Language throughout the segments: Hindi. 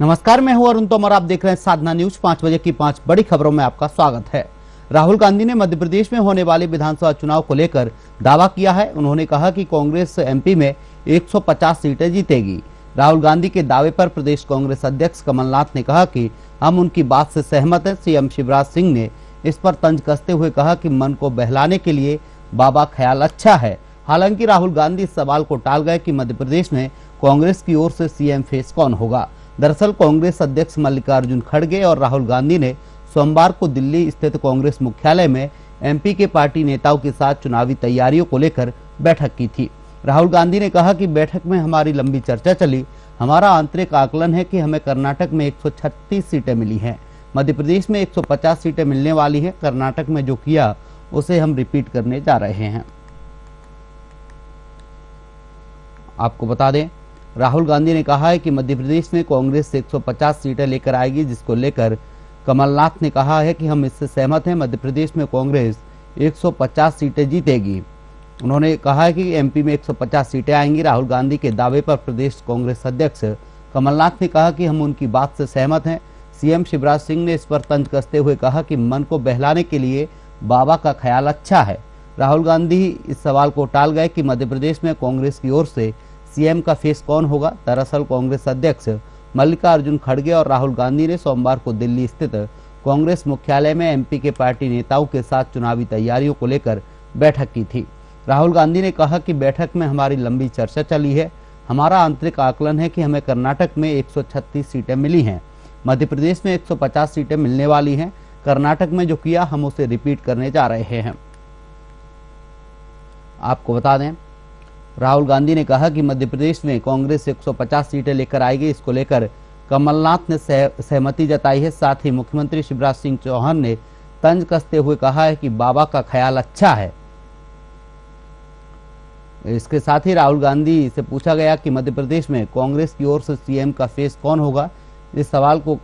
नमस्कार, मैं हूं अरुण तोमर। आप देख रहे हैं साधना न्यूज। 5 बजे की 5 बड़ी खबरों में आपका स्वागत है। राहुल गांधी ने मध्य प्रदेश में होने वाले विधानसभा चुनाव को लेकर दावा किया है। उन्होंने कहा कि कांग्रेस एमपी में 150 सीटें जीतेगी। राहुल गांधी के दावे पर प्रदेश कांग्रेस अध्यक्ष कमलनाथ ने कहा कि हम उनकी बात से सहमत हैं। सीएम शिवराज सिंह ने इस पर तंज कसते हुए कहा कि मन को बहलाने के लिए बाबा ख्याल अच्छा है। हालांकि राहुल गांधी इस सवाल को टाल गए कि मध्य प्रदेश में कांग्रेस की ओर से सीएम फेस कौन होगा। दरअसल कांग्रेस अध्यक्ष मल्लिकार्जुन खड़गे और राहुल गांधी ने सोमवार को दिल्ली स्थित कांग्रेस मुख्यालय में एमपी के पार्टी नेताओं के साथ चुनावी तैयारियों को लेकर बैठक की थी। राहुल गांधी ने कहा कि बैठक में हमारी लंबी चर्चा चली। हमारा आंतरिक आकलन है कि हमें कर्नाटक में 136 सीटें मिली हैं। मध्य प्रदेश में 150 सीटें मिलने वाली हैं। कर्नाटक में जो किया उसे हम रिपीट करने जा रहे हैं। आपको बता दें, राहुल गांधी ने कहा है कि मध्य प्रदेश में कांग्रेस 150 सीटें लेकर आएगी, जिसको लेकर कमलनाथ ने कहा है कि हम इससे सहमत हैं। मध्य प्रदेश में कांग्रेस 150 सीटें जीतेगी। उन्होंने कहा है कि एमपी में 150 सीटें आएंगी। राहुल गांधी के दावे पर प्रदेश कांग्रेस अध्यक्ष कमलनाथ ने कहा कि हम उनकी बात से सहमत हैं। सीएम शिवराज सिंह ने इस पर तंज कसते हुए कहा कि मन को बहलाने के लिए बाबा का ख्याल अच्छा है। राहुल गांधी इस सवाल को टाल गए कि मध्य प्रदेश में कांग्रेस की ओर से सीएम का फेस कौन होगा। दरअसल कांग्रेस अध्यक्ष मल्लिकार्जुन खड़गे और राहुल गांधी ने सोमवार को दिल्ली स्थित कांग्रेस मुख्यालय में एमपी के पार्टी नेताओं के साथ चुनावी तैयारियों को लेकर बैठक की थी। राहुल गांधी ने कहा कि बैठक में हमारी लंबी चर्चा चली है। हमारा आंतरिक आकलन है कि हमें कर्नाटक में 136 सीटें मिली हैं। मध्य प्रदेश में 150 सीटें मिलने वाली हैं। कर्नाटक में जो किया हम उसे रिपीट करने जा रहे हैं। आपको बता दें, राहुल गांधी ने कहा कि मध्य प्रदेश में कांग्रेस 150 सीटें लेकर आएगी। इसको लेकर कमलनाथ ने सहमति जताई है। साथ ही मुख्यमंत्री शिवराज सिंह चौहान ने तंज कसते हुए कहा है कि बाबा का ख्याल अच्छा है। इसके साथ ही राहुल गांधी से पूछा गया कि मध्य प्रदेश में कांग्रेस की ओर से सीएम का फेस कौन होगा। इस सवाल को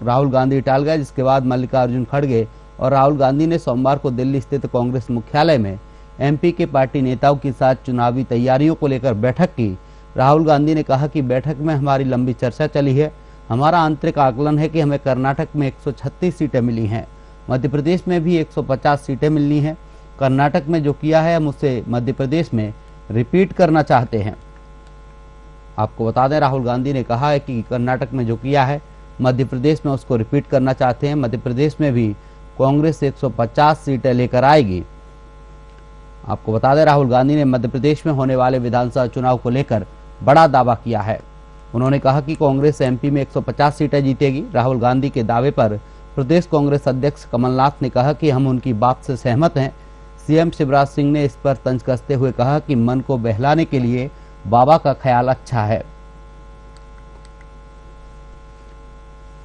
राहुल गांधी टाल गए, जिसके बाद मल्लिकार्जुन खड़गे और राहुल गांधी ने सोमवार को दिल्ली स्थित कांग्रेस मुख्यालय में एमपी के पार्टी नेताओं के साथ चुनावी तैयारियों को लेकर बैठक की। राहुल गांधी ने कहा कि बैठक में हमारी लंबी चर्चा चली है। हमारा आंतरिक आकलन है कि हमें कर्नाटक में 136 सीटें मिली हैं। मध्य प्रदेश में भी 150 सीटें मिलनी हैं। कर्नाटक में जो किया है हम उसे मध्य प्रदेश में रिपीट करना चाहते हैं। आपको बता दें, राहुल गांधी ने कहा है कि कर्नाटक में जो किया है मध्य प्रदेश में उसको रिपीट करना चाहते हैं। मध्य प्रदेश में भी कांग्रेस 150 सीटें लेकर आएगी। आपको बता दें, राहुल गांधी ने मध्य प्रदेश में होने वाले विधानसभा चुनाव को लेकर बड़ा दावा किया है। उन्होंने कहा कि कांग्रेस एमपी में 150 सीटें जीतेगी। राहुल गांधी के दावे पर प्रदेश कांग्रेस अध्यक्ष कमलनाथ ने कहा कि हम उनकी बात से सहमत हैं। सीएम शिवराज सिंह ने इस पर तंज कसते हुए कहा कि मन को बहलाने के लिए बाबा का ख्याल अच्छा है।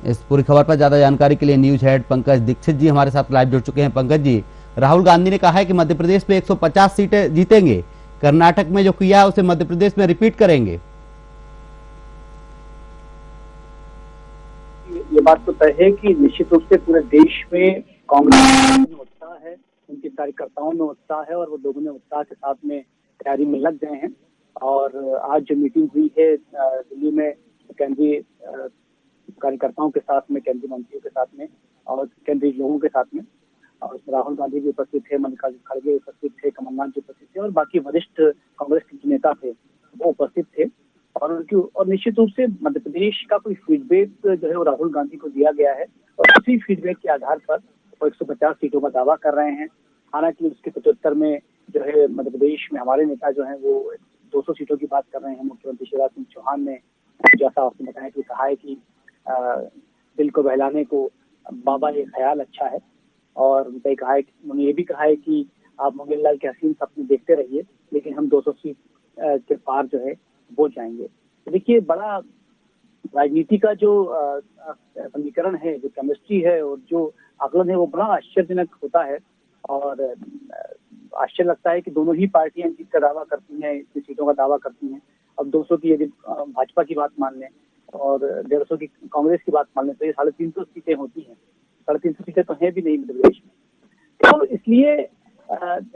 इस पूरी खबर पर ज्यादा जानकारी के लिए न्यूज हेड पंकज दीक्षित जी हमारे साथ लाइव जुड़ चुके हैं। पंकज जी, राहुल गांधी ने कहा है कि मध्य प्रदेश में 150 सीटें जीतेंगे। कर्नाटक में जो किया है उसे मध्य प्रदेश में रिपीट करेंगे। ये बात तो तय है कि निश्चित रूप से पूरे देश में कांग्रेस में उत्साह है, उनके कार्यकर्ताओं में उत्साह है और वो दोगुने उत्साह के साथ में तैयारी में लग गए हैं। और आज जो मीटिंग हुई है दिल्ली में केंद्रीय कार्यकर्ताओं के साथ में, केंद्रीय मंत्रियों के साथ में और केंद्रीय लोगों के साथ में, और राहुल गांधी भी उपस्थित थे, मल्लिकार्जुन खड़गे उपस्थित थे, कमलनाथ जी उपस्थित थे और बाकी वरिष्ठ कांग्रेस के नेता थे वो उपस्थित थे। और निश्चित रूप से मध्य प्रदेश का कोई फीडबैक जो है वो राहुल गांधी को दिया गया है और उसी फीडबैक के आधार पर वो 150 सीटों का दावा कर रहे हैं। हालांकि उसके प्रत्युत्तर में जो है मध्य प्रदेश में हमारे नेता जो है वो 200 सीटों की बात कर रहे हैं। मुख्यमंत्री शिवराज सिंह चौहान ने, जैसा आपने बताया, कि कहा है कि दिल को बहलाने को बाबा ये ख्याल अच्छा है। और उन्होंने ये भी कहा है कि आप मंगेलाल के हसीन सपने देखते रहिए, लेकिन हम 200 सीट के पार जो है वो जाएंगे। तो देखिए, बड़ा राजनीति का जो समीकरण है, जो केमिस्ट्री है और जो आकलन है वो बड़ा आश्चर्यजनक होता है। और आश्चर्य लगता है कि दोनों ही पार्टियां जीत का दावा करती हैं, इतनी सीटों का दावा करती हैं। अब 200 की यदि भाजपा की बात मान लें और 150 की कांग्रेस की बात मान लें तो ये 350 सीटें होती हैं। 350 सीटें तो हैं भी नहीं मध्य प्रदेश में। तो इसलिए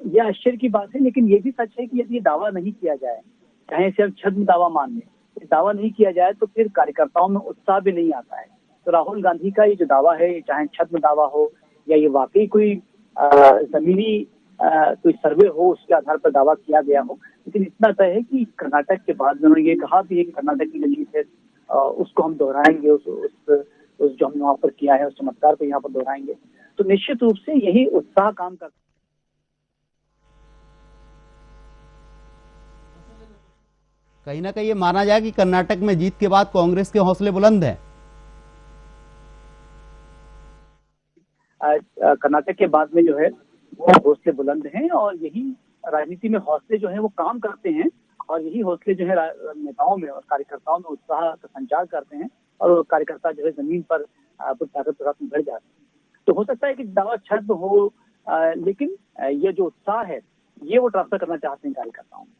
यह आश्चर्य की बात है। लेकिन ये भी सच है कि यदि ये दावा नहीं किया जाए, चाहे इसे हम छद्म दावा मान लें, दावा नहीं किया जाए तो फिर कार्यकर्ताओं में उत्साह भी नहीं आता है। तो राहुल गांधी का ये जो दावा है, चाहे छद्म दावा हो या ये वाकई कोई जमीनी कोई सर्वे हो उसके आधार पर दावा किया गया हो, लेकिन इतना तय है कि कर्नाटक के बाद में उन्होंने ये कहा भी है कि कर्नाटक की जो जीत है उसको हम दोहराएंगे, उस जो हमने वहां पर किया है उस चमत्कार को यहाँ पर दोहराएंगे। तो निश्चित रूप से यही उत्साह काम करता है। कहीं ना कहीं ये माना जाए कि कर्नाटक में जीत के बाद कांग्रेस के हौसले बुलंद हैं। कर्नाटक के बाद में जो है वो हौसले बुलंद हैं और यही राजनीति में हौसले जो है वो काम करते हैं और यही हौसले जो है नेताओं में और कार्यकर्ताओं में उत्साह का संचार करते हैं और वो कार्यकर्ता जो है जमीन पर ताकत के साथ बढ़ जाते हैं। तो हो सकता है कि दावा छद्म हो, लेकिन ये जो उत्साह है ये वो ट्रांसफर करना चाहते हैं कार्यकर्ताओं में।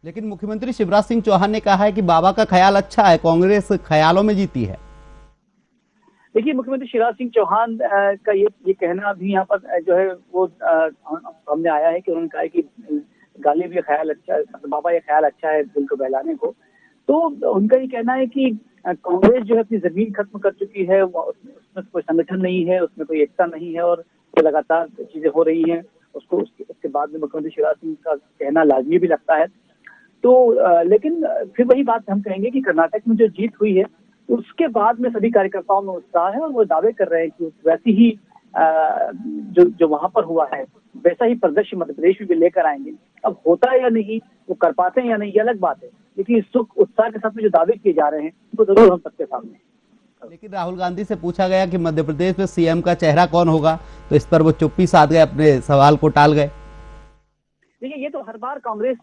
लेकिन मुख्यमंत्री शिवराज सिंह चौहान ने कहा है कि बाबा का ख्याल अच्छा है, कांग्रेस ख्यालों में जीती है। देखिए, मुख्यमंत्री शिवराज सिंह चौहान का ये कहना भी यहाँ पर जो है वो हमने आया है कि उन्होंने कहा है कि गालिब ये ख्याल अच्छा है, बाबा ये ख्याल अच्छा है दिल को बहलाने को। तो उनका ये कहना है कि कांग्रेस जो है अपनी जमीन खत्म कर चुकी है, उसमें कोई संगठन नहीं है, उसमें कोई एकता नहीं है और लगातार चीजें हो रही हैं। उसके बाद में मुख्यमंत्री शिवराज सिंह का कहना लाजमी भी लगता है। तो लेकिन फिर वही बात हम कहेंगे कि कर्नाटक में जो जीत हुई है उसके बाद में सभी कार्यकर्ताओं में उत्साह है और वो दावे कर रहे हैं कि वैसी ही जो वहां पर हुआ है वैसा ही परिदृश्य मध्य प्रदेश में भी लेकर आएंगे। अब होता है या नहीं, वो कर पाते हैं या नहीं, ये अलग बात है, लेकिन इस उत्साह के साथ में जो दावे किए जा रहे हैं वो जरूर हम सबके सामने। लेकिन राहुल गांधी से पूछा गया कि मध्य प्रदेश में सीएम का चेहरा कौन होगा, तो इस पर वो चुप्पी साध गए, अपने सवाल को टाल गए। देखिए, ये तो हर बार कांग्रेस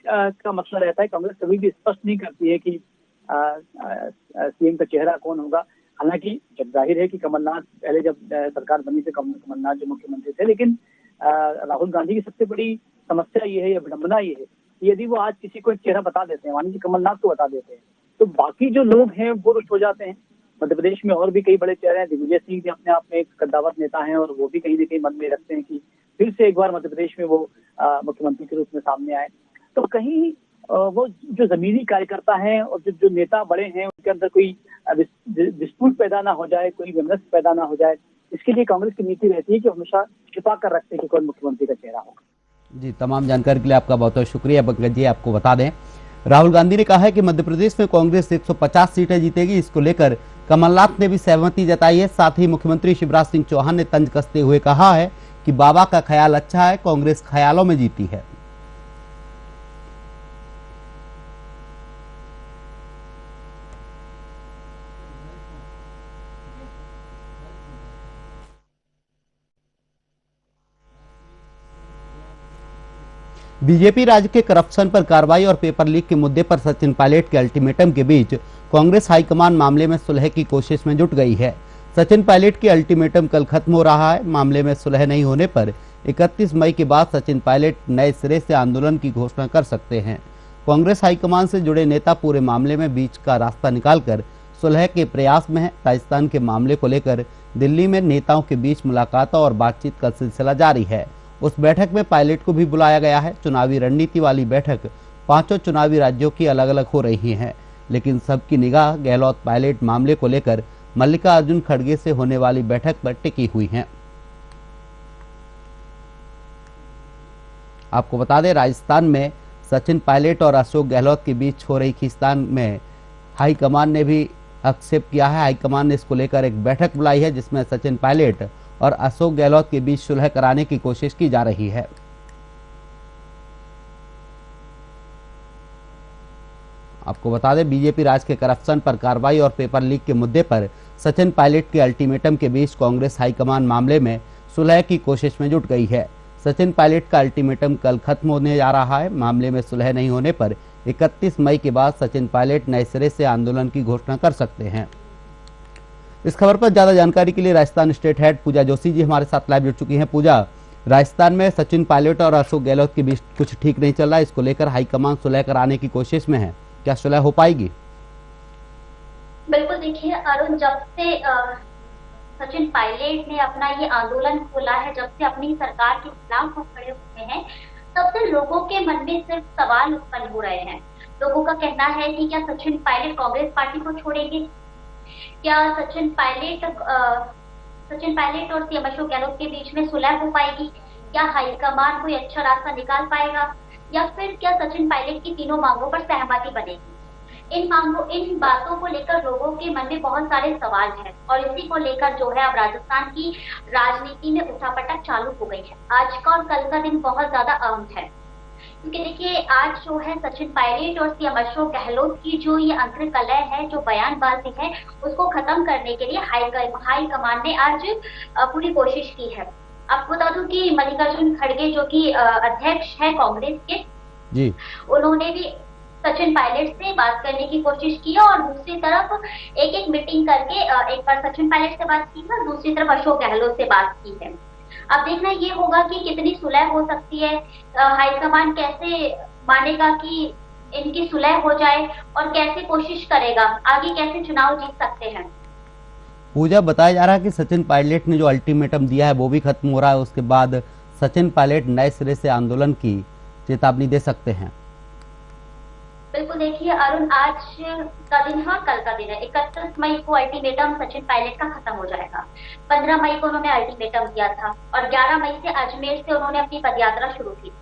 का मसला रहता है। कांग्रेस कभी भी स्पष्ट नहीं करती है कि सीएम का चेहरा कौन होगा। हालांकि जब जाहिर है कि कमलनाथ पहले जब सरकार बनी थी, कमलनाथ जो मुख्यमंत्री थे, लेकिन राहुल गांधी की सबसे बड़ी समस्या ये है या विडंबना ये है कि यदि वो आज किसी को एक चेहरा बता देते हैं, मान लीजिए कमलनाथ को बता देते हैं, तो बाकी जो लोग हैं वो रुष्ट हो जाते हैं। मध्य प्रदेश में और भी कई बड़े चेहरे हैं। दिग्विजय सिंह भी अपने आप में एक कद्दावर नेता हैं और वो भी कहीं ना कहीं मन में रखते हैं कि फिर से एक बार मध्य प्रदेश में वो मुख्यमंत्री के रूप में सामने आए। तो कहीं वो जो जमीनी कार्यकर्ता हैं और जो नेता बड़े हैं उनके अंदर कोई डिस्प्यूट पैदा ना हो जाए, कोई विमर्श पैदा ना हो जाए, इसके लिए कांग्रेस की नीति रहती है कि हमेशा छिपा कर रखते हैं कि कौन मुख्यमंत्री का चेहरा होगा। जी, तमाम जानकारी के लिए आपका बहुत बहुत शुक्रिया पंकज जी। आपको बता दें, राहुल गांधी ने कहा है कि मध्य प्रदेश में कांग्रेस 150 सीटें जीतेगी। इसको लेकर कमलनाथ ने भी सहमति जताई है। साथ ही मुख्यमंत्री शिवराज सिंह चौहान ने तंज कसते हुए कहा है कि बाबा का ख्याल अच्छा है, कांग्रेस ख्यालों में जीती है। बीजेपी राज्य के करप्शन पर कार्रवाई और पेपर लीक के मुद्दे पर सचिन पायलट के अल्टीमेटम के बीच कांग्रेस हाईकमान मामले में सुलह की कोशिश में जुट गई है। सचिन पायलट की अल्टीमेटम कल खत्म हो रहा है। मामले में सुलह नहीं होने पर 31 मई के बाद सचिन पायलट नए सिरे से आंदोलन की घोषणा कर सकते हैं। कांग्रेस हाईकमान से जुड़े नेता पूरे मामले में बीच का रास्ता निकालकर सुलह के प्रयास में है। राजस्थान के मामले को लेकर दिल्ली में नेताओं के बीच मुलाकातों और बातचीत का सिलसिला जारी है। उस बैठक में पायलट को भी बुलाया गया है। चुनावी रणनीति वाली बैठक पांचों चुनावी राज्यों की अलग अलग हो रही है, लेकिन सबकी निगाह गहलोत पायलट मामले को लेकर मल्लिकार्जुन खड़गे से होने वाली बैठक पर टिकी हुई है। आपको बता दें, राजस्थान में सचिन पायलट और अशोक गहलोत के बीच हो रही खींचतान में हाईकमान ने भी हस्तक्षेप किया है। हाईकमान ने इसको लेकर एक बैठक बुलाई है जिसमें सचिन पायलट और अशोक गहलोत के बीच सुलह कराने की कोशिश की जा रही है। आपको बता दें, बीजेपी राज्य के करप्शन पर कार्रवाई और पेपर लीक के मुद्दे पर सचिन पायलट के अल्टीमेटम के बीच कांग्रेस हाईकमान मामले में सुलह की कोशिश में जुट गई है। सचिन पायलट का अल्टीमेटम कल खत्म होने जा रहा है। मामले में सुलह नहीं होने पर 31 मई के बाद सचिन पायलट नए सिरे से आंदोलन की घोषणा कर सकते हैं। इस खबर पर ज्यादा जानकारी के लिए राजस्थान स्टेट हेड पूजा जोशी जी हमारे साथ लाइव जुड़ चुकी हैं। पूजा, राजस्थान में सचिन पायलट और अशोक गहलोत के बीच कुछ ठीक नहीं चल रहा है। इसको लेकर हाईकमान सुलह कराने की कोशिश में है, क्या सुलह हो पाएगी? बिल्कुल, देखिए अरुण, जब से सचिन पायलट ने अपना ये आंदोलन खोला है, जब से अपनी सरकार के खिलाफ वो खड़े हुए हैं, तब से लोगों के मन में सिर्फ सवाल उत्पन्न हो रहे हैं। लोगों का कहना है कि क्या सचिन पायलट कांग्रेस पार्टी को छोड़ेंगे, क्या सचिन पायलट और सीएम अशोक गहलोत के बीच में सुलह हो पाएगी, क्या हाईकमान कोई अच्छा रास्ता निकाल पाएगा, या फिर क्या सचिन पायलट की तीनों मांगों पर सहमति बनेगी। इन बातों को लेकर लोगों के मन में बहुत सारे सवाल हैं और इसी को लेकर जो है अब राजस्थान की राजनीति में उठापटक चालू हो गई है। आज का और कल का दिन बहुत ज्यादा अहम है, क्योंकि देखिए आज जो है सचिन पायलट और सीएम अशोक गहलोत की जो ये अंतर्कलह है, जो बयानबाजी है, उसको खत्म करने के लिए हाई कमान ने आज पूरी कोशिश की है। आपको बता दूं कि मल्लिकार्जुन खड़गे जो कि अध्यक्ष है कांग्रेस के जी, उन्होंने भी सचिन पायलट से बात करने की कोशिश की और दूसरी तरफ एक एक मीटिंग करके एक बार सचिन पायलट से बात की और दूसरी तरफ अशोक गहलोत से बात की है। अब देखना ये होगा कि कितनी सुलह हो सकती है, हाईकमान कैसे मानेगा कि इनकी सुलह हो जाए और कैसे कोशिश करेगा, आगे कैसे चुनाव जीत सकते हैं। पूजा, बताया जा रहा है कि सचिन पायलट ने जो अल्टीमेटम दिया है वो भी खत्म हो रहा है, उसके बाद सचिन पायलट नए सिरे से आंदोलन की चेतावनी दे सकते हैं। बिल्कुल, देखिए अरुण, आज का दिन है, कल का दिन है। 31 मई को अल्टीमेटम सचिन पायलट का खत्म हो जाएगा। 15 मई को उन्होंने अल्टीमेटम दिया था और 11 मई से अजमेर से उन्होंने अपनी पदयात्रा शुरू की।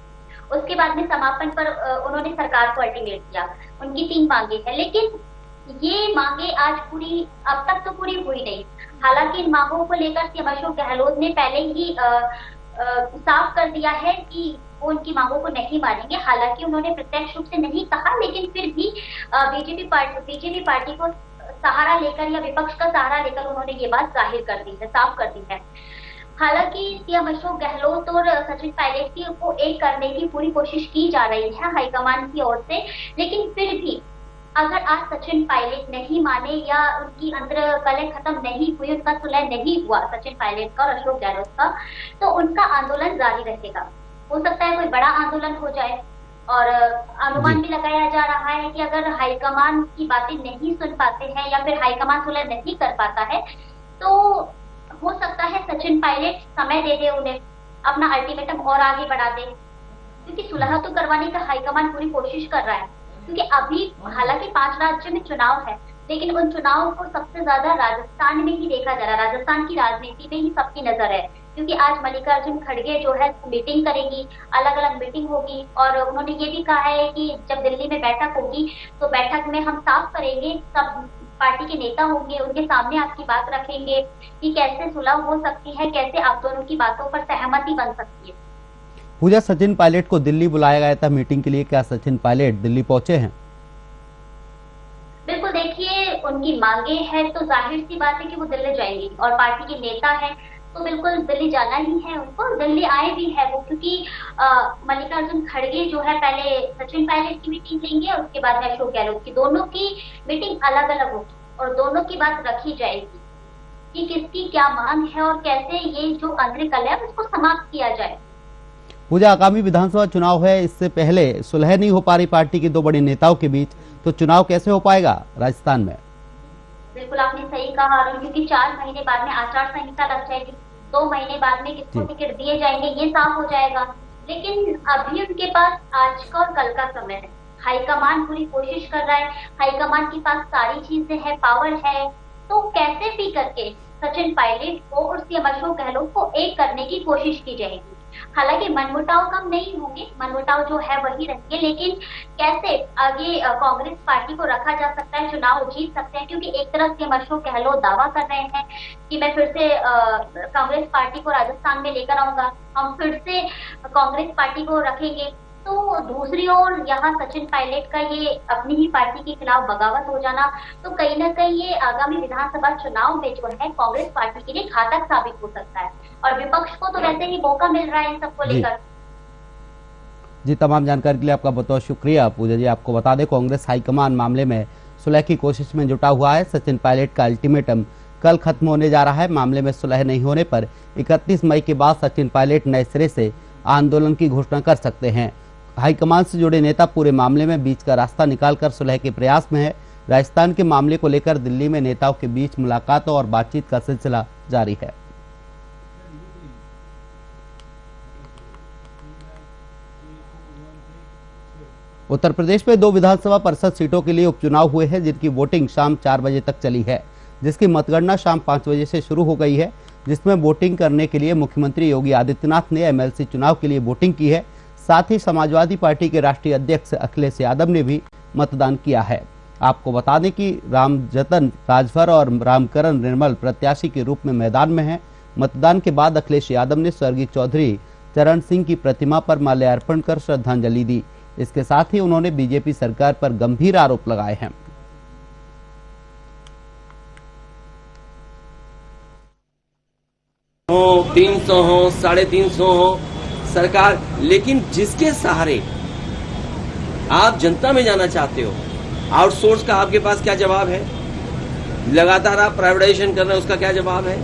उसके बाद में समापन पर उन्होंने सरकार को अल्टीमेट दिया। उनकी 3 मांगे हैं, लेकिन ये मांगे आज पूरी अब तक तो पूरी हुई नहीं। हालांकि इन मांगों को लेकर सीएम अशोक गहलोत ने पहले ही साफ कर दिया है कि वो उनकी मांगों को नहीं मानेंगे। हालांकि उन्होंने प्रत्यक्ष रूप से नहीं कहा, लेकिन फिर भी बीजेपी पार्टी को सहारा लेकर या विपक्ष का सहारा लेकर उन्होंने ये बात जाहिर कर दी है, साफ कर दी है। हालांकि सीएम अशोक गहलोत और सचिन पायलट को एक करने की पूरी कोशिश की जा रही है हाईकमान की ओर से, लेकिन फिर भी अगर आज सचिन पायलट नहीं माने या उनकी अंतर्कलह खत्म नहीं हुई, उनका सुलह नहीं हुआ सचिन पायलट का और अशोक गहलोत का, तो उनका आंदोलन जारी रहेगा। हो सकता है कोई बड़ा आंदोलन हो जाए और अनुमान भी लगाया जा रहा है कि अगर हाईकमान की बातें नहीं सुन पाते हैं या फिर हाईकमान सुलह नहीं कर पाता है, तो हो सकता है सचिन पायलट समय दे दे उन्हें, अपना अल्टीमेटम और आगे बढ़ा दे, क्योंकि सुलह तो करवाने का हाईकमान पूरी कोशिश कर रहा है। क्योंकि अभी हालांकि 5 राज्य में चुनाव है, लेकिन उन चुनावों को सबसे ज्यादा राजस्थान में ही देखा जा रहा है। राजस्थान की राजनीति में ही सबकी नजर है, क्योंकि आज मल्लिकार्जुन खड़गे जो है मीटिंग करेगी, अलग अलग मीटिंग होगी और उन्होंने ये भी कहा है कि जब दिल्ली में बैठक होगी तो बैठक में हम साफ करेंगे, सब पार्टी के नेता होंगे, उनके सामने आपकी बात रखेंगे कि कैसे सुलह हो सकती है, कैसे आप दोनों की बातों पर सहमति बन सकती है। पूजा, सचिन पायलट को दिल्ली बुलाया गया था मीटिंग के लिए, क्या सचिन पायलट दिल्ली पहुंचे हैं? बिल्कुल, देखिए उनकी मांगे हैं तो जाहिर सी बात है कि वो दिल्ली जाएंगी और पार्टी के नेता हैं तो बिल्कुल दिल्ली जाना ही है उनको। दिल्ली आए भी है वो, क्योंकि मल्लिकार्जुन खड़गे जो है पहले सचिन पायलट की मीटिंग लेंगे और उसके बाद में अशोक गहलोत की, दोनों की मीटिंग अलग अलग होगी और दोनों की बात रखी जाएगी कि किसकी क्या मांग है और कैसे ये जो अंतर्कलह है उसको समाप्त किया जाए। पूजा, आगामी विधानसभा चुनाव है, इससे पहले सुलह नहीं हो पा रही पार्टी के 2 बड़े नेताओं के बीच, तो चुनाव कैसे हो पाएगा राजस्थान में? बिल्कुल आपने सही कहा, क्योंकि 4 महीने बाद में आचार संहिता लग जाएगी, 2 महीने बाद में किसको टिकट दिए जाएंगे ये साफ हो जाएगा। लेकिन अभी उनके पास आज का और कल का समय है। हाईकमान पूरी कोशिश कर रहा है, हाईकमान के पास सारी चीजें हैं, पावर है, तो कैसे भी करके सचिन पायलट को और सीएम अशोक गहलोत को एक करने की कोशिश की जाएगी। हालांकि मनमुटाव कम नहीं होंगे, मनमुटाव जो है वही रहेंगे, लेकिन कैसे आगे कांग्रेस पार्टी को रखा जा सकता है, चुनाव जीत सकते हैं। क्योंकि एक तरफ से अशोक गहलोत दावा कर रहे हैं कि मैं फिर से कांग्रेस पार्टी को राजस्थान में लेकर आऊंगा, हम फिर से कांग्रेस पार्टी को रखेंगे, तो दूसरी ओर यहाँ सचिन पायलट का ये अपनी ही पार्टी के खिलाफ बगावत हो जाना, तो कहीं ना कहीं ये आगामी विधानसभा चुनाव में जो है कांग्रेस पार्टी के लिए घातक साबित हो सकता है और विपक्ष को तो वैसे ही मौका मिल रहा है इन सबको लेकर। जी, तमाम जानकारी के लिए आपका बहुत बहुत शुक्रिया पूजा जी। आपको बता दें, कांग्रेस हाईकमान मामले में सुलह की कोशिश में जुटा हुआ है। सचिन पायलट का अल्टीमेटम कल खत्म होने जा रहा है। मामले में सुलह नहीं होने पर 31 मई के बाद सचिन पायलट नए सिरे से आंदोलन की घोषणा कर सकते हैं। हाईकमान से जुड़े नेता पूरे मामले में बीच का रास्ता निकालकर सुलह के प्रयास में है। राजस्थान के मामले को लेकर दिल्ली में नेताओं के बीच मुलाकातों और बातचीत का सिलसिला जारी है। उत्तर प्रदेश में 2 विधानसभा परिषद सीटों के लिए उपचुनाव हुए हैं, जिनकी वोटिंग शाम 4 बजे तक चली है, जिसकी मतगणना शाम 5 बजे से शुरू हो गई है, जिसमें वोटिंग करने के लिए मुख्यमंत्री योगी आदित्यनाथ ने एमएलसी चुनाव के लिए वोटिंग की है। साथ ही समाजवादी पार्टी के राष्ट्रीय अध्यक्ष अखिलेश यादव ने भी मतदान किया है। आपको बता दें कि रामजतन राजभर और रामकरण निर्मल प्रत्याशी के रूप में मैदान में हैं। मतदान के बाद अखिलेश यादव ने स्वर्गीय चौधरी चरण सिंह की प्रतिमा पर माल्यार्पण कर श्रद्धांजलि दी। इसके साथ ही उन्होंने बीजेपी सरकार पर गंभीर आरोप लगाए हैं। हो 300 हो 350 हो सरकार, लेकिन जिसके सहारे आप जनता में जाना चाहते हो, आउटसोर्स का आपके पास क्या जवाब है? लगातार आप प्राइवेटाइजेशन कर रहे हैं, उसका क्या जवाब है?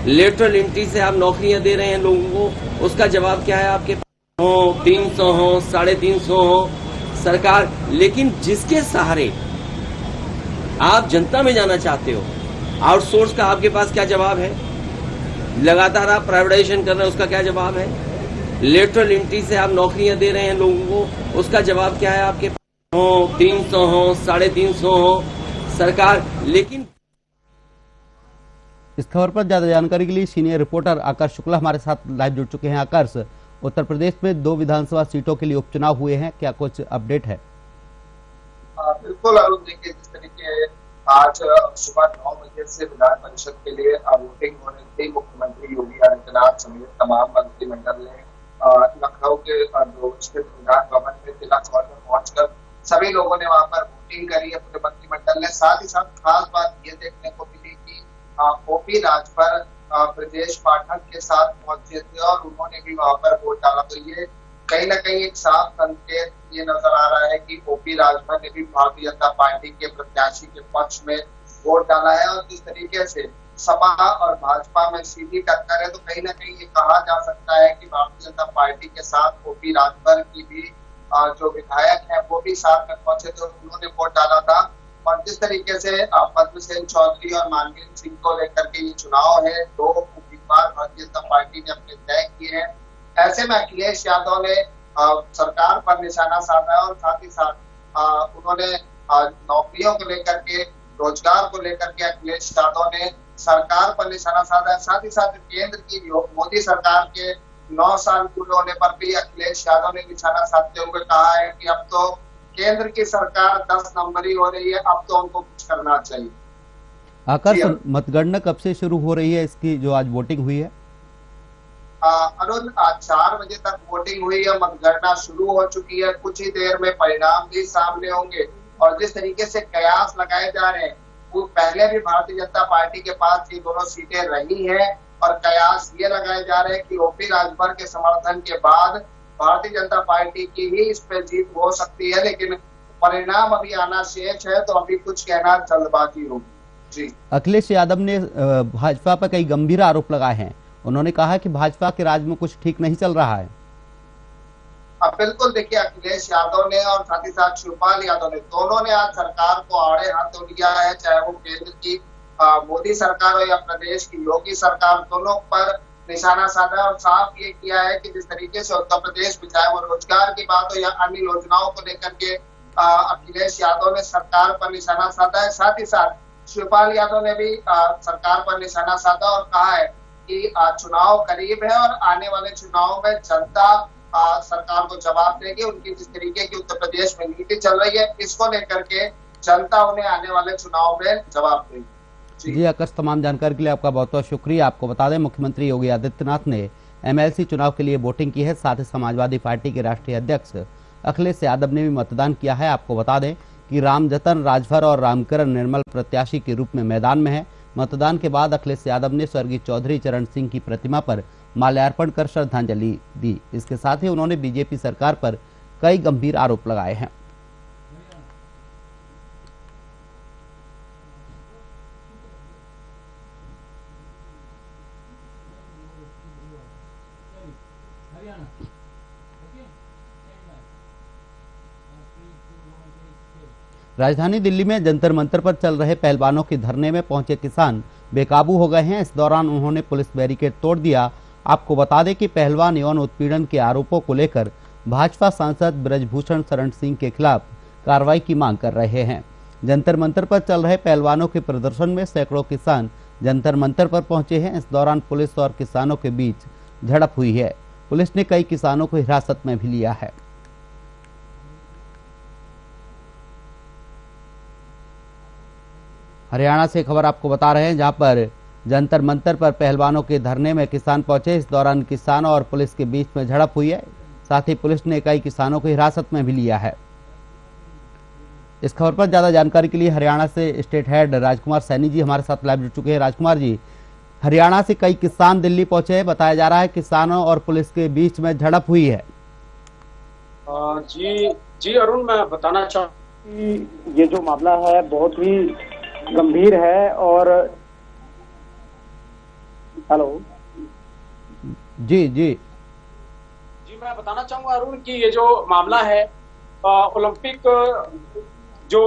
लेटरल एंट्री से आप नौकरियां दे रहे हैं लोगों को, उसका जवाब क्या है आपके पास? हो 300 हो 350 हो सरकार, लेकिन जिसके सहारे आप जनता में जाना चाहते हो, आउटसोर्स का आपके पास क्या जवाब है? लगातार आप प्राइवेटाइजेशन कर रहे हैं, उसका क्या जवाब है? लेटरल एंट्री से आप नौकरियां दे रहे हैं लोगों को, उसका जवाब क्या है आपके पास? हो 300 हो 350 हो सरकार, लेकिन इस खबर पर ज्यादा जानकारी के लिए सीनियर रिपोर्टर आकर्ष शुक्ला हमारे साथ लाइव जुड़ चुके हैं। आकर्ष, उत्तर प्रदेश में 2 विधानसभा सीटों के लिए उपचुनाव हुए हैं, क्या कुछ अपडेट है? बिल्कुल अरुण, देखिए जिस तरीके आज सुबह 9 बजे से विधान परिषद के लिए वोटिंग होने थी, मुख्यमंत्री योगी आदित्यनाथ समेत तमाम मंत्रिमंडल ने लखनऊ के स्थित विधान भवन में तिलक हॉल में पहुंचकर सभी लोगों ने वहां पर वोटिंग करी है, पूरे मंत्रिमंडल ने। साथ ही साथ खास बात ये देखने को मिली कि ओपी राजभर ब्रजेश पाठक के साथ पहुंचे थे और उन्होंने भी वहां पर वोट डाला। तो ये कहीं ना कहीं एक साफ संकेत ये नजर आ रहा है कि ओपी राजभर ने भी भारतीय जनता पार्टी के प्रत्याशी के पक्ष में वोट डाला है। और जिस तरीके से सपा और भाजपा में सीधी टक्कर है, तो कहीं ना कहीं ये कहा जा सकता है कि भारतीय जनता पार्टी के साथ ओपी राजभर की भी जो विधायक है वो भी साथ में पहुंचे थे, उन्होंने वोट डाला था। और जिस तरीके से पद्मसेन चौधरी और मानवीर सिंह को लेकर के ये चुनाव है, 2 उम्मीदवार भारतीय जनता पार्टी ने अपने तय किए हैं। ऐसे में अखिलेश यादव ने सरकार पर निशाना साधा और साथ ही साथ उन्होंने नौकरियों को लेकर के, रोजगार को लेकर के अखिलेश यादव ने सरकार पर निशाना साधा है। साथ ही साथ केंद्र की मोदी सरकार के 9 साल पूरे होने पर भी अखिलेश यादव ने निशाना साधते हुए कहा है कि अब तो केंद्र की सरकार 10 नंबरी हो रही है, अब तो उनको कुछ करना चाहिए। आकर्ष, मतगणना कब से शुरू हो रही है इसकी, जो आज वोटिंग हुई है? अरुण, आज 4 बजे तक वोटिंग हुई है, मतगणना शुरू हो चुकी है। कुछ ही देर में परिणाम भी सामने होंगे। और जिस तरीके से कयास लगाए जा रहे हैं, वो पहले भी भारतीय जनता पार्टी के पास ये दोनों सीटें रही हैं और कयास ये लगाए जा रहे हैं कि ओपी राजभर के समर्थन के बाद भारतीय जनता पार्टी की ही इस पे जीत हो सकती है, लेकिन परिणाम अभी आना शेष है, तो अभी कुछ कहना जल्दबाजी होगी। जी, अखिलेश यादव ने भाजपा पर कई गंभीर आरोप लगाए हैं। उन्होंने कहा कि भाजपा के राज में कुछ ठीक नहीं चल रहा है। अब बिल्कुल देखिए, अखिलेश यादव ने और साथ ही साथ शिवपाल यादव ने, दोनों ने आज सरकार को आड़े हाथों लिया है, चाहे वो केंद्र की मोदी सरकार हो या प्रदेश की योगी सरकार, दोनों पर निशाना साधा और साफ ये किया है कि जिस तरीके से उत्तर प्रदेश में चाहे वो रोजगार की बात हो या अन्य योजनाओं को लेकर के अखिलेश यादव ने सरकार पर निशाना साधा है। साथ ही साथ शिवपाल यादव ने भी सरकार पर निशाना साधा और कहा है कि चुनाव करीब है और आने वाले चुनाव में जनता सरकार को जवाब देगी। उनकी जिस तरीके की उत्तर प्रदेश में नीति चल रही है, इसको लेकर के जनता उन्हें आने वाले चुनाव में जवाब देगी। जी आकर्ष, तमाम जानकारी के लिए आपका बहुत बहुत शुक्रिया। आपको बता दें, मुख्यमंत्री योगी आदित्यनाथ ने एमएलसी चुनाव के लिए वोटिंग की है। साथ ही समाजवादी पार्टी के राष्ट्रीय अध्यक्ष अखिलेश यादव ने भी मतदान किया है। आपको बता दें कि रामजतन राजभर और रामकरण निर्मल प्रत्याशी के रूप में मैदान में है। मतदान के बाद अखिलेश यादव ने स्वर्गीय चौधरी चरण सिंह की प्रतिमा पर माल्यार्पण कर श्रद्धांजलि दी। इसके साथ ही उन्होंने बीजेपी सरकार पर कई गंभीर आरोप लगाए हैं। राजधानी दिल्ली में जंतर मंतर पर चल रहे पहलवानों के धरने में पहुंचे किसान बेकाबू हो गए हैं। इस दौरान उन्होंने पुलिस बैरिकेड तोड़ दिया। आपको बता दें कि पहलवान यौन उत्पीड़न के आरोपों को लेकर भाजपा सांसद ब्रजभूषण शरण सिंह के खिलाफ कार्रवाई की मांग कर रहे हैं। जंतर मंतर पर चल रहे पहलवानों के प्रदर्शन में सैकड़ों किसान जंतर मंतर पर पहुंचे हैं। इस दौरान पुलिस और किसानों के बीच झड़प हुई है। पुलिस ने कई किसानों को हिरासत में भी लिया है। हरियाणा से खबर आपको बता रहे हैं, जहां पर जंतर मंतर पर पहलवानों के धरने में किसान पहुंचे। इस दौरान किसानों और पुलिस के बीच में झड़प हुई है। साथ ही पुलिस ने कई किसानों को हिरासत में भी लिया है। इस खबर पर ज्यादा जानकारी के लिए हरियाणा से स्टेट हेड राजकुमार सैनी जी हमारे साथ लाइव जुड़ चुके हैं। राजकुमार जी, हरियाणा से कई किसान दिल्ली पहुंचे हैं, बताया जा रहा है किसानों और पुलिस के बीच में झड़प हुई है। जी अरुण, मैं बताना चाहूँ कि ये जो मामला है बहुत ही गंभीर है। और हेलो जी मैं बताना चाहूंगा अरुण कि ये जो मामला है ओलंपिक जो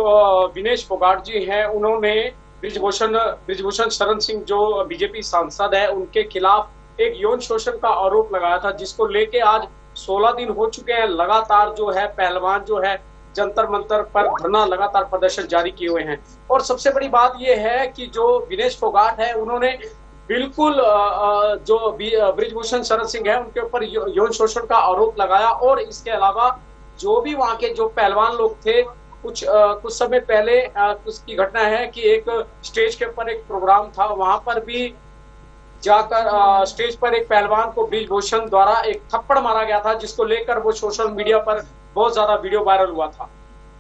विनेश फोगाट जी हैं, उन्होंने ब्रिजभूषण शरण सिंह जो बीजेपी सांसद है उनके खिलाफ एक यौन शोषण का आरोप लगाया था, जिसको लेके आज 16 दिन हो चुके हैं। लगातार जो है पहलवान जो है जंतर मंतर पर धरना लगातार प्रदर्शन जारी किए हुए हैं। और सबसे बड़ी बात यह है कि जो विनेश फोगाट है उन्होंने बिल्कुल जो ब्रिजभूषण शरण सिंह है उनके ऊपर यौन शोषण का आरोप लगाया। और इसके अलावा जो भी वहां के जो पहलवान लोग थे, कुछ समय पहले उसकी घटना है कि एक स्टेज के ऊपर एक प्रोग्राम था, वहां पर भी जाकर स्टेज पर एक पहलवान को ब्रिजभूषण द्वारा एक थप्पड़ मारा गया था, जिसको लेकर वो सोशल मीडिया पर बहुत ज्यादा वीडियो वायरल हुआ था।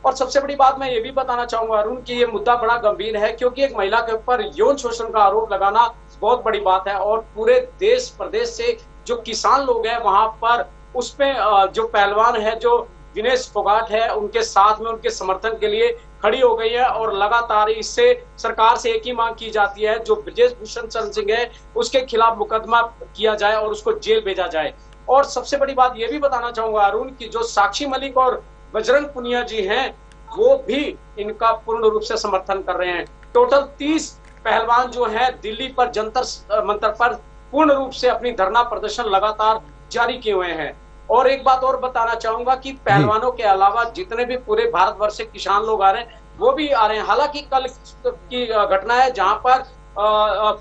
और सबसे बड़ी बात मैं ये भी बताना चाहूंगा अरुण कि ये मुद्दा बड़ा गंभीर है, क्योंकि एक महिला के ऊपर यौन शोषण का आरोप लगाना बहुत बड़ी बात है। और पूरे देश प्रदेश से जो किसान लोग हैं वहां पर उसमें जो पहलवान है जो विनेश फोगाट है उनके साथ में उनके समर्थन के लिए खड़ी हो गई है। और लगातार इससे सरकार से एक ही मांग की जाती है, जो ब्रिजभूषण शरण सिंह है उसके खिलाफ मुकदमा किया जाए और उसको जेल भेजा जाए। और सबसे बड़ी बात यह भी बताना चाहूंगा अरुण कि जो साक्षी मलिक और बजरंग पुनिया जी हैं वो भी इनका पूर्ण रूप से समर्थन कर रहे हैं। टोटल 30 पहलवान जो है दिल्ली पर जंतर मंतर पर पूर्ण रूप से अपनी धरना प्रदर्शन लगातार जारी किए हुए हैं। और एक बात और बताना चाहूंगा कि पहलवानों के अलावा जितने भी पूरे भारतवर्ष से किसान लोग आ रहे हैं वो भी आ रहे हैं। हालांकि कल की घटना है जहां पर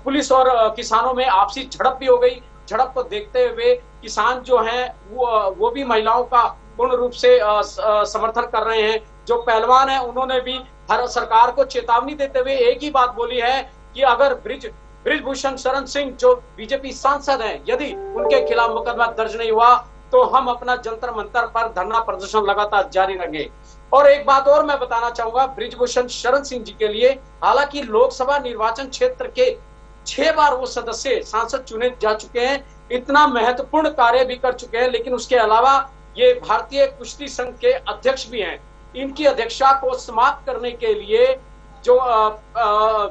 पुलिस और किसानों में आपसी झड़प भी हो गई। झड़प को देखते हुए किसान जो हैं वो भी महिलाओं का पूर्ण रूप से समर्थन कर रहे हैं। जो पहलवान है उन्होंने भी भारत सरकार को चेतावनी देते हुए एक ही बात बोली है कि अगर ब्रिजभूषण शरण सिंह जो बीजेपी सांसद हैं, यदि उनके खिलाफ मुकदमा दर्ज नहीं हुआ तो हम अपना जंतर मंतर पर धरना प्रदर्शन लगातार जारी रखेंगे। और एक बात और मैं बताना चाहूंगा ब्रिजभूषण शरण सिंह जी के लिए, हालांकि लोकसभा निर्वाचन क्षेत्र के 6 बार वो सदस्य सांसद चुने जा चुके हैं, इतना महत्वपूर्ण कार्य भी कर चुके हैं, लेकिन उसके अलावा ये भारतीय कुश्ती संघ के अध्यक्ष भी हैं। इनकी अध्यक्षता को समाप्त करने के लिए जो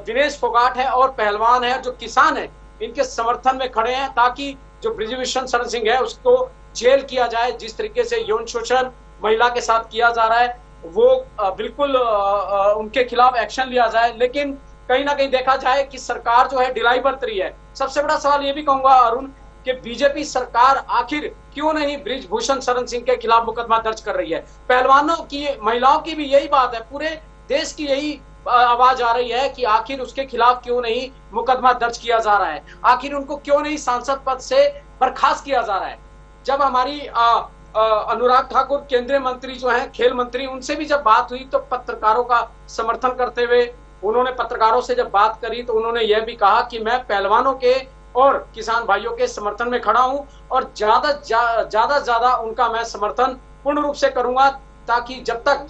विनेश फोगाट है और पहलवान है जो किसान है इनके समर्थन में खड़े हैं, ताकि जो ब्रिजभूषण शरण सिंह है उसको जेल किया जाए। जिस तरीके से यौन शोषण महिला के साथ किया जा रहा है वो बिल्कुल उनके खिलाफ एक्शन लिया जाए। लेकिन कहीं ना कहीं देखा जाए कि सरकार जो है ढिलाई बरत रही है। सबसे बड़ा सवाल ये भी कहूंगा अरुण कि बीजेपी सरकार आखिर क्यों नहीं ब्रिजभूषण शरण सिंह के खिलाफ मुकदमा दर्ज कर रही है। पहलवानों की, महिलाओं की भी यही बात है, पूरे देश की यही आवाज आ रही है कि आखिर उसके खिलाफ क्यों नहीं मुकदमा दर्ज किया जा रहा है, आखिर उनको क्यों नहीं सांसद पद से बर्खास्त किया जा रहा है। जब हमारी अनुराग ठाकुर केंद्रीय मंत्री जो हैं, खेल मंत्री, उनसे भी जब बात हुई तो पत्रकारों का समर्थन करते हुए उन्होंने पत्रकारों से जब बात करी तो उन्होंने यह भी कहा कि मैं पहलवानों के और किसान भाइयों के समर्थन में खड़ा हूं और ज्यादा उनका मैं समर्थन पूर्ण रूप से करूंगा, ताकि जब तक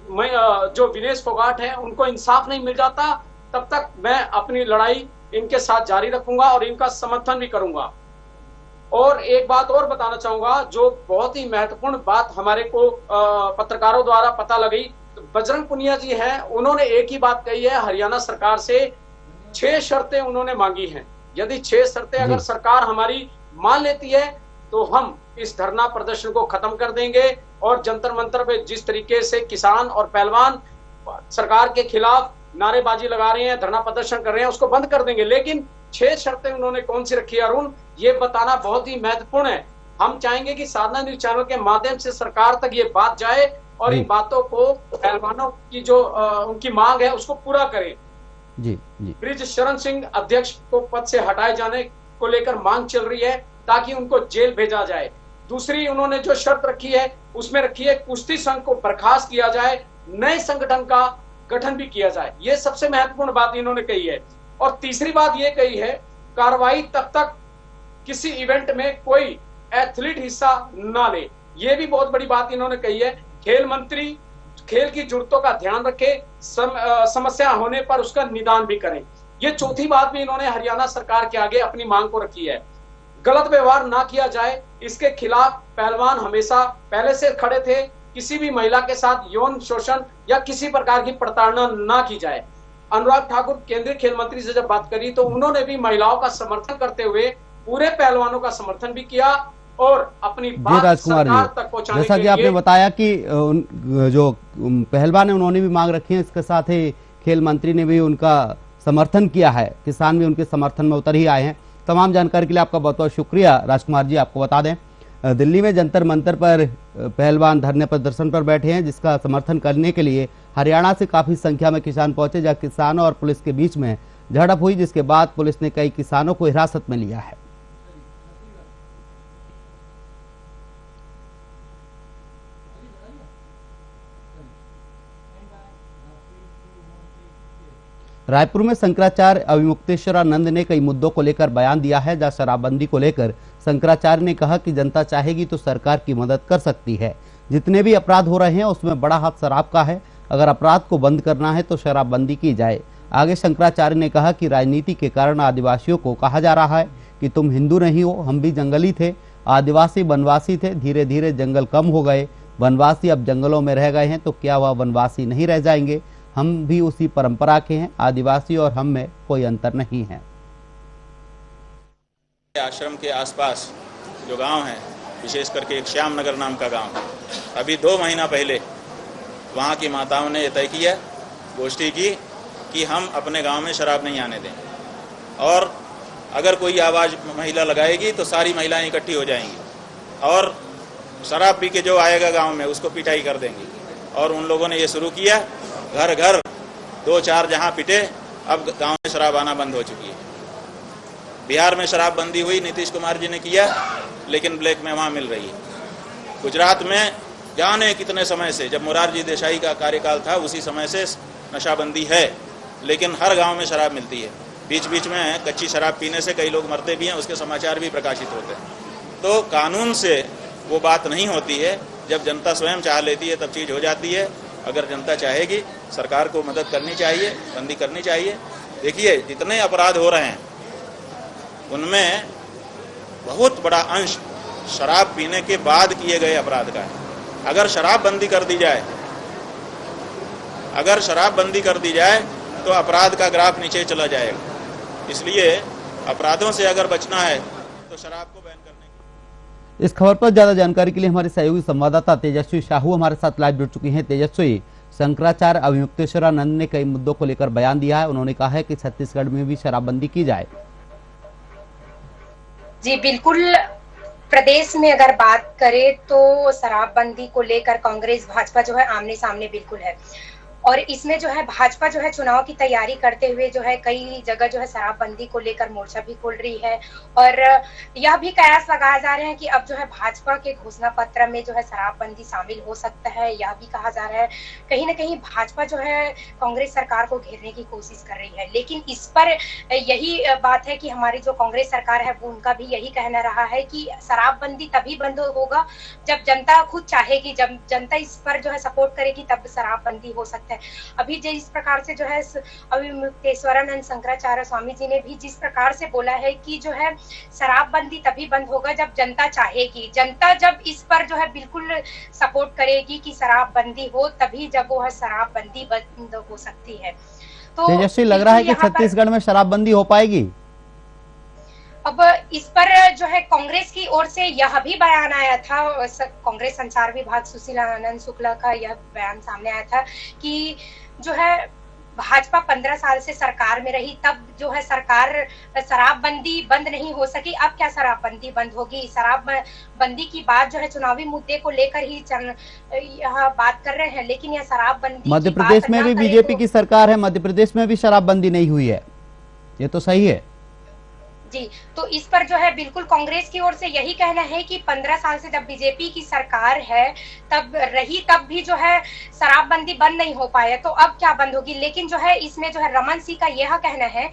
मैं जो विनेश फोगाट है उनको इंसाफ नहीं मिल जाता तब तक मैं अपनी लड़ाई इनके साथ जारी रखूंगा और इनका समर्थन भी करूंगा। और एक बात और बताना चाहूंगा जो बहुत ही महत्वपूर्ण बात हमारे को पत्रकारों द्वारा पता लगी, तो बजरंग पुनिया जी हैं, उन्होंने एक ही बात कही है हरियाणा सरकार से, 6 शर्तें उन्होंने मांगी हैं। यदि 6 शर्तें अगर सरकार हमारी मान लेती है तो हम इस धरना प्रदर्शन को खत्म कर देंगे और जंतर मंतर पे जिस तरीके से किसान और पहलवान सरकार के खिलाफ नारेबाजी लगा रहे हैं, धरना प्रदर्शन कर रहे हैं, उसको बंद कर देंगे। लेकिन 6 शर्तें उन्होंने कौन सी रखी है अरुण, ये बताना बहुत ही महत्वपूर्ण है, हम चाहेंगे कि साधना न्यूज चैनल के माध्यम से सरकार तक ये बात जाए और इन बातों को पहलवानों की जो उनकी मांग है उसको पूरा करें। जी जी। ब्रिज शरण सिंह अध्यक्ष को पद से हटाए जाने को लेकर मांग चल रही है ताकि उनको जेल भेजा जाए। दूसरी उन्होंने जो शर्त रखी है उसमें रखी है कुश्ती संघ को बर्खास्त किया जाए, नए संगठन का गठन भी किया जाए। ये सबसे महत्वपूर्ण बात इन्होंने कही है। और तीसरी बात ये कही है कार्रवाई तब तक किसी इवेंट में कोई एथलीट हिस्सा ना ले। ये भी बहुत बड़ी बात इन्होंने कही है। खेल मंत्री खेल की जरूरतों का ध्यान रखे, समस्या होने पर उसका निदान भी करें। ये चौथी बात भी इन्होंने हरियाणा सरकार के आगे अपनी मांग को रखी है। गलत व्यवहार ना किया जाए, इसके खिलाफ पहलवान हमेशा पहले से खड़े थे। किसी भी महिला के साथ यौन शोषण या किसी प्रकार की प्रताड़ना ना की जाए। अनुराग ठाकुर केंद्रीय खेल मंत्री से जब बात करी तो उन्होंने भी महिलाओं का समर्थन करते हुए पूरे पहलवानों का समर्थन भी किया और अपनी बात सरकार तक पहुंचाने जैसा कि आपने बताया कि जो पहलवान है उन्होंने भी मांग रखी है, इसके साथ ही खेल मंत्री ने भी उनका समर्थन किया है, किसान भी उनके समर्थन में उतर ही आए हैं। तमाम जानकारी के लिए आपका बहुत बहुत शुक्रिया राजकुमार जी। आपको बता दें दिल्ली में जंतर मंतर पर पहलवान धरने प्रदर्शन पर बैठे हैं, जिसका समर्थन करने के लिए हरियाणा से काफी संख्या में किसान पहुंचे, जहां किसानों और पुलिस के बीच में झड़प हुई, जिसके बाद पुलिस ने कई किसानों को हिरासत में लिया है। रायपुर में शंकराचार्य अविमुक्तेश्वरानंद ने कई मुद्दों को लेकर बयान दिया है, जहां शराबबंदी को लेकर शंकराचार्य ने कहा कि जनता चाहेगी तो सरकार की मदद कर सकती है। जितने भी अपराध हो रहे हैं उसमें बड़ा हाथ शराब का है, अगर अपराध को बंद करना है तो शराबबंदी की जाए। आगे शंकराचार्य ने कहा कि राजनीति के कारण आदिवासियों को कहा जा रहा है कि तुम हिंदू नहीं हो, हम भी जंगली थे, आदिवासी वनवासी थे, धीरे धीरे जंगल कम हो गए, वनवासी अब जंगलों में रह गए हैं, तो क्या वह वनवासी नहीं रह जाएंगे? हम भी उसी परंपरा के हैं, आदिवासी और हम में कोई अंतर नहीं है। आश्रम के आसपास जो गांव है, विशेष करके एक श्याम नगर नाम का गांव, अभी 2 महीना पहले वहां की माताओं ने यह तय किया, गोष्ठी की, कि हम अपने गांव में शराब नहीं आने दें और अगर कोई आवाज़ महिला लगाएगी तो सारी महिलाएं इकट्ठी हो जाएंगी और शराब पी के जो आएगा गांव में उसको पिटाई कर देंगी। और उन लोगों ने ये शुरू किया, घर घर 2-4 जहां पिटे, अब गांव में शराब आना बंद हो चुकी है। बिहार में शराबबंदी हुई, नीतीश कुमार जी ने किया, लेकिन ब्लैक में वहां मिल रही है। गुजरात में जाने कितने समय से, जब मोरारजी देसाई का कार्यकाल था उसी समय से नशाबंदी है, लेकिन हर गांव में शराब मिलती है। बीच बीच में कच्ची शराब पीने से कई लोग मरते भी हैं, उसके समाचार भी प्रकाशित होते हैं। तो कानून से वो बात नहीं होती है, जब जनता स्वयं चाह लेती है तब चीज़ हो जाती है। अगर जनता चाहेगी, सरकार को मदद करनी चाहिए, बंदी करनी चाहिए। देखिए, जितने अपराध हो रहे हैं उनमें बहुत बड़ा अंश शराब पीने के बाद किए गए अपराध का है। अगर शराब बंदी कर दी जाए, तो अपराध का ग्राफ नीचे चला जाएगा। इसलिए अपराधों से अगर बचना है तो शराब को बैन करने। इस खबर पर ज्यादा जानकारी के लिए हमारे सहयोगी संवाददाता तेजस्वी साहू हमारे साथ लाइव जुड़ चुकी हैं। तेजस्वी, शंकराचार्य अविमुक्तेश्वरानंद ने कई मुद्दों को लेकर बयान दिया है, उन्होंने कहा है कि छत्तीसगढ़ में भी शराबबंदी की जाए। जी बिल्कुल, प्रदेश में अगर बात करें तो शराबबंदी को लेकर कांग्रेस भाजपा जो है आमने सामने बिल्कुल है। और इसमें जो है भाजपा जो है चुनाव की तैयारी करते हुए जो है कई जगह जो है शराबबंदी को लेकर मोर्चा भी खोल रही है और यह भी कयास लगाए जा रहे हैं कि अब जो है भाजपा के घोषणा पत्र में जो है शराबबंदी शामिल हो सकता है। यह भी कहा जा रहा है कहीं ना कहीं भाजपा जो है कांग्रेस सरकार को घेरने की कोशिश कर रही है। लेकिन इस पर यही बात है कि हमारी जो कांग्रेस सरकार है वो उनका भी यही कहना रहा है कि शराबबंदी तभी बंद होगा जब जनता खुद चाहेगी, जब जनता इस पर जो है सपोर्ट करेगी तब शराबबंदी हो सकता है। अभी जिस प्रकार से जो है अविमुक्तेश्वरानंद शंकराचार्य स्वामी जी ने भी जिस प्रकार से बोला है कि जो है शराबबंदी तभी बंद होगा जब जनता चाहेगी, जनता जब इस पर जो है बिल्कुल सपोर्ट करेगी कि शराबबंदी हो, तभी जब वो है शराबबंदी बंद हो सकती है। तो तेजस्वी, लग रहा है कि छत्तीसगढ़ में शराबबंदी हो पाएगी? अब इस पर जो है कांग्रेस की ओर से यह भी बयान आया था, कांग्रेस संचार विभाग सुशील आनंद शुक्ला का यह बयान सामने आया था कि जो है भाजपा 15 साल से सरकार में रही, तब जो है सरकार शराबबंदी बंद नहीं हो सकी। अब क्या शराबबंदी बंद होगी? शराबबंदी की बात जो है चुनावी मुद्दे को लेकर ही यहाँ बात कर रहे हैं, लेकिन यह शराबबंदी मध्य प्रदेश में भी बीजेपी की सरकार है, मध्य प्रदेश में भी शराबबंदी नहीं हुई है, ये तो सही है जी। तो इस पर जो है बिल्कुल कांग्रेस की ओर से यही कहना है कि 15 साल से जब बीजेपी की सरकार है तब भी जो है शराबबंदी बंद नहीं हो पाया, तो अब क्या बंद होगी? लेकिन जो है इसमें जो है रमन सिंह का यह कहना है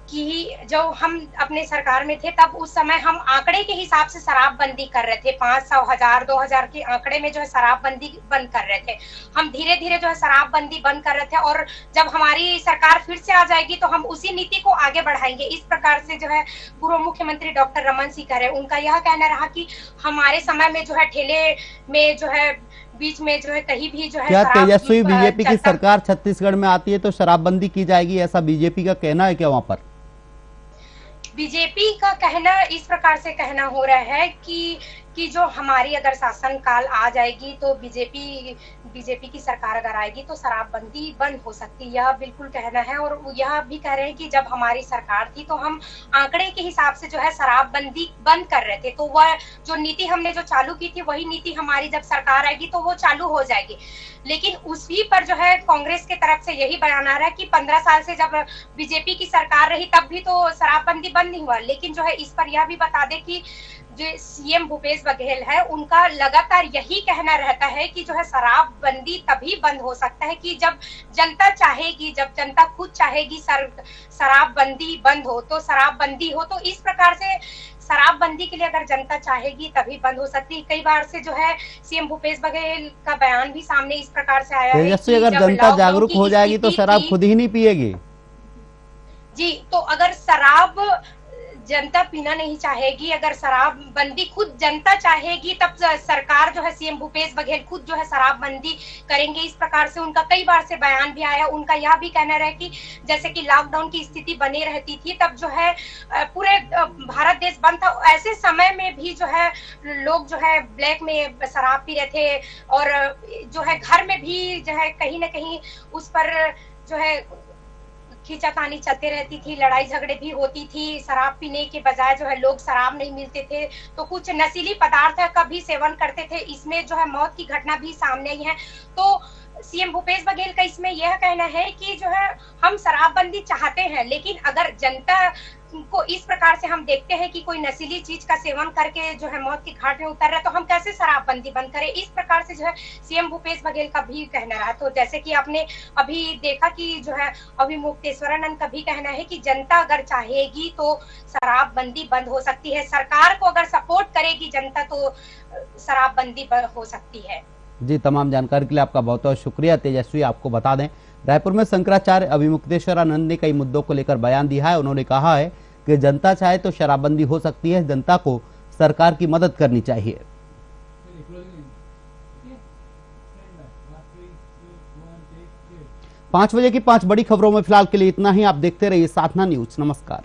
कि जो हम अपने सरकार में थे तब उस समय हम आंकड़े के हिसाब से शराबबंदी कर रहे थे, 500, 1000, 2000 के आंकड़े में जो है शराबबंदी बंद कर रहे थे। हम धीरे धीरे जो है शराबबंदी बंद कर रहे थे और जब हमारी सरकार फिर से आ जाएगी तो हम उसी नीति को आगे बढ़ाएंगे। इस प्रकार से जो है पूर्व मुख्यमंत्री डॉक्टर रमन सिंह कह रहे हैं। उनका यह कहना रहा कि हमारे समय में जो है ठेले में जो है बीच में जो है कहीं भी जो है क्या तेजस्वी बीजेपी की सरकार छत्तीसगढ़ में आती है तो शराबबंदी की जाएगी, ऐसा बीजेपी का कहना है क्या? वहां पर बीजेपी का कहना इस प्रकार से कहना हो रहा है कि जो हमारी अगर शासन काल आ जाएगी तो बीजेपी की सरकार अगर आएगी तो शराबबंदी बंद हो सकती है, यह बिल्कुल कहना है। और यह भी कह रहे हैं कि जब हमारी सरकार थी तो हम आंकड़े के हिसाब से जो है शराबबंदी बंद कर रहे थे, तो वह जो नीति हमने जो चालू की थी वही नीति हमारी जब सरकार आएगी तो वो चालू हो जाएगी। लेकिन उसी पर जो है कांग्रेस की तरफ से यही बयान आ रहा है कि 15 साल से जब बीजेपी की सरकार रही तब भी तो शराबबंदी बंद नहीं हुआ। लेकिन जो है इस पर यह भी बता दे कि जो सीएम भूपेश बघेल है उनका लगातार यही कहना रहता है कि जो है शराबबंदी तभी बंद हो सकता है कि जब जनता चाहेगी, जब जनता खुद चाहेगी शराबबंदी बंद हो तो शराबबंदी हो। तो इस प्रकार से शराबबंदी के लिए अगर जनता चाहेगी तभी बंद हो सकती है। कई बार से जो है सीएम भूपेश बघेल का बयान भी सामने इस प्रकार से आया है कि अगर जनता जागरूक हो जाएगी तो शराब खुद ही नहीं पिएगी। जी, तो अगर शराब जनता पीना नहीं चाहेगी, अगर शराबबंदी खुद जनता चाहेगी तब सरकार जो है सीएम भूपेश बघेल खुद जो है शराबबंदी करेंगे। इस प्रकार से उनका कई बार से बयान भी आया। उनका यह भी कहना है कि जैसे कि लॉकडाउन की स्थिति बनी रहती थी तब जो है पूरे भारत देश बंद था, ऐसे समय में भी जो है लोग जो है ब्लैक में शराब पी रहे थे और जो है घर में भी जो है कहीं ना कहीं उस पर जो है खींचातानी चलते रहती थी, लड़ाई झगड़े भी होती थी। शराब पीने के बजाय जो है लोग शराब नहीं मिलते थे तो कुछ नशीली पदार्थ का भी सेवन करते थे, इसमें जो है मौत की घटना भी सामने आई है। तो सीएम भूपेश बघेल का इसमें यह कहना है कि जो है हम शराबबंदी चाहते हैं, लेकिन अगर जनता को इस प्रकार से हम देखते हैं कि कोई नशीली चीज का सेवन करके जो है मौत की घाट में उतर रहा है तो हम कैसे शराबबंदी बंद करें। इस प्रकार से जो है सीएम भूपेश बघेल का भी कहना रहा। तो जैसे कि आपने अभी देखा कि जो है अभी मुक्तेश्वरानंद का भी कहना है कि जनता अगर चाहेगी तो शराबबंदी बंद हो सकती है, सरकार को अगर सपोर्ट करेगी जनता तो शराबबंदी हो सकती है। जी, तमाम जानकारी के लिए आपका बहुत बहुत शुक्रिया तेजस्वी। आपको बता दें रायपुर में शंकराचार्य अभिमुक्तेश्वरानंद ने कई मुद्दों को लेकर बयान दिया है। उन्होंने कहा है कि जनता चाहे तो शराबबंदी हो सकती है, जनता को सरकार की मदद करनी चाहिए। 5 बजे की 5 बड़ी खबरों में फिलहाल के लिए इतना ही। आप देखते रहिए साधना न्यूज। नमस्कार।